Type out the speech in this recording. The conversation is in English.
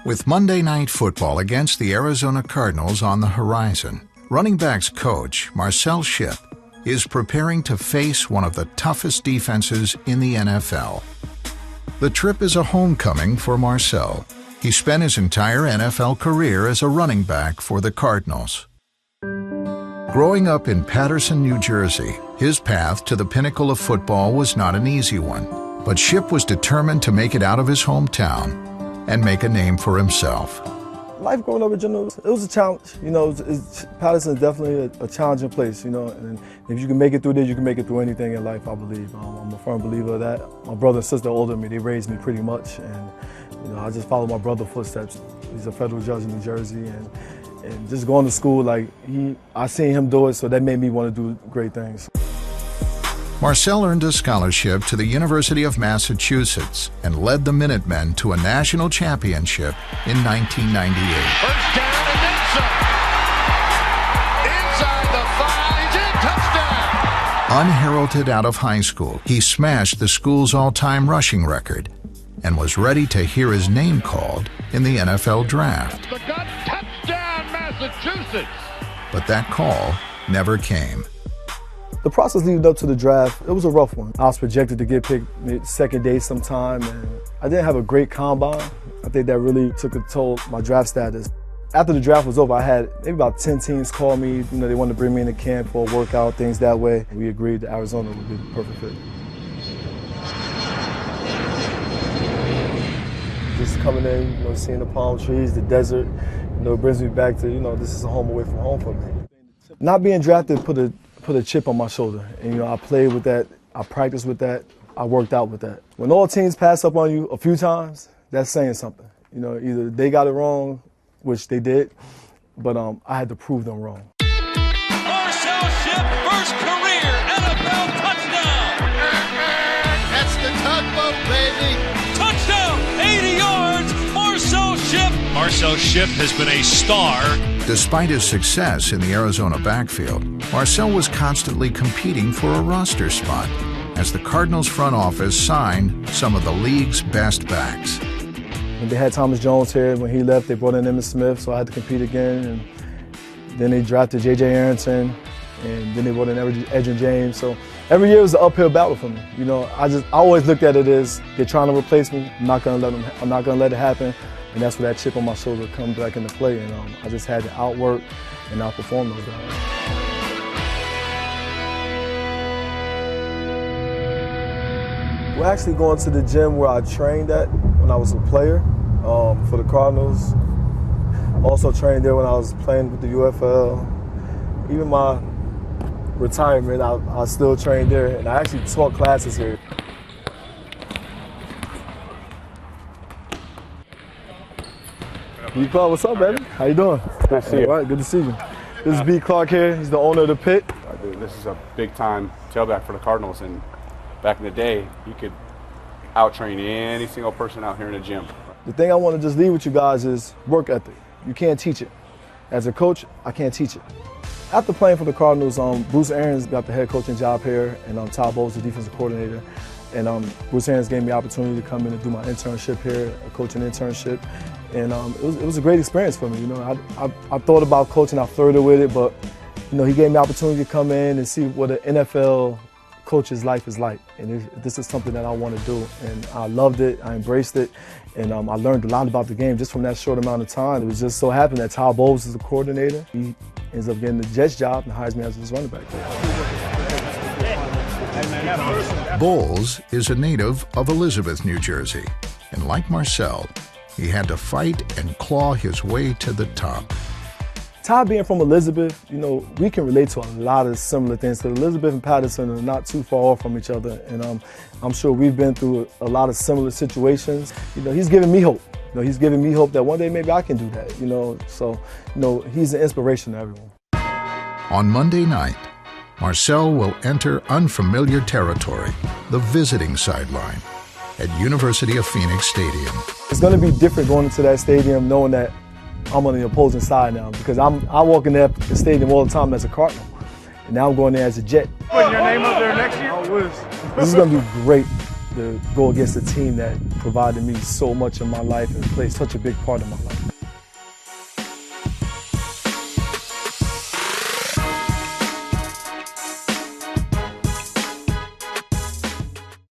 With Monday Night Football against the Arizona Cardinals on the horizon, running backs coach Marcel Shipp is preparing to face one of the toughest defenses in the NFL. The trip is a homecoming for Marcel. He spent his entire NFL career as a running back for the Cardinals. Growing up in Paterson, New Jersey, his path to the pinnacle of football was not an easy one, but Shipp was determined to make it out of his hometown and make a name for himself. Life growing up in general, it was a challenge. Paterson is definitely a challenging place, and if you can make it through there, you can make it through anything in life, I believe. I'm a firm believer of that. My brother and sister are older than me, they raised me pretty much, and I just followed my brother's footsteps. He's a federal judge in New Jersey, and just going to school, I seen him do it, so that made me want to do great things. Marcel earned a scholarship to the University of Massachusetts and led the Minutemen to a national championship in 1998. First down and then some. Inside the 5, he's in, touchdown! Unheralded out of high school, he smashed the school's all-time rushing record and was ready to hear his name called in the NFL draft. The gun, touchdown, Massachusetts! But that call never came. The process leading up to the draft, it was a rough one. I was projected to get picked second day sometime, and I didn't have a great combine. I think that really took a toll on my draft status. After the draft was over, I had maybe about 10 teams call me. They wanted to bring me into camp for a workout, things that way. We agreed that Arizona would be the perfect fit. Just coming in, seeing the palm trees, the desert, it brings me back to, this is a home away from home for me. Not being drafted put a chip on my shoulder, and I played with that, I practiced with that, I worked out with that. When all teams pass up on you a few times, that's saying something. Either they got it wrong, which they did, but I had to prove them wrong. Marcel Shipp, first career NFL touchdown! That's the tugboat, baby! Touchdown, 80 yards, Marcel Shipp! Marcel Shipp has been a star. Despite his success in the Arizona backfield, Marcel was constantly competing for a roster spot as the Cardinals front office signed some of the league's best backs. When they had Thomas Jones here, when he left, they brought in Emmitt Smith, so I had to compete again. And then they drafted J.J. Arrington, and then they brought in Edgerrin James. So every year was an uphill battle for me. I always looked at it as they're trying to replace me. I'm not gonna let it happen. And that's where that chip on my shoulder comes back into play. And I just had to outwork and outperform those guys. We're actually going to the gym where I trained at when I was a player for the Cardinals. Also trained there when I was playing with the UFL. Even my retirement, I still trained there. And I actually taught classes here. What's up, baby? How you doing? Nice to see you. All right, good to see you. This is B. Clark here. He's the owner of the pit. This is a big-time tailback for the Cardinals, and back in the day, you could out-train any single person out here in the gym. The thing I want to just leave with you guys is work ethic. You can't teach it. As a coach, I can't teach it. After playing for the Cardinals, Bruce Arians got the head coaching job here, and Todd Bowles, the defensive coordinator. And Bruce Arians gave me the opportunity to come in and do my internship here, a coaching internship. And it was a great experience for me. I thought about coaching, I flirted with it, but he gave me the opportunity to come in and see what an NFL coach's life is like. And this is something that I want to do. And I loved it, I embraced it, and I learned a lot about the game just from that short amount of time. It was just so happened that Todd Bowles is the coordinator. He ends up getting the Jets job and hires me as his running back. Bowles is a native of Elizabeth, New Jersey, and like Marcel, he had to fight and claw his way to the top. Todd being from Elizabeth, we can relate to a lot of similar things. So Elizabeth and Paterson are not too far off from each other, and I'm sure we've been through a lot of similar situations. He's giving me hope. He's giving me hope that one day maybe I can do that. So he's an inspiration to everyone. On Monday night, Marcel will enter unfamiliar territory, the visiting sideline at University of Phoenix Stadium. It's going to be different going into that stadium knowing that I'm on the opposing side now, because I walk in the stadium all the time as a Cardinal, and now I'm going there as a Jet. Putting your name up there next year? This is going to be great. to go against a team that provided me so much in my life and played such a big part in my life.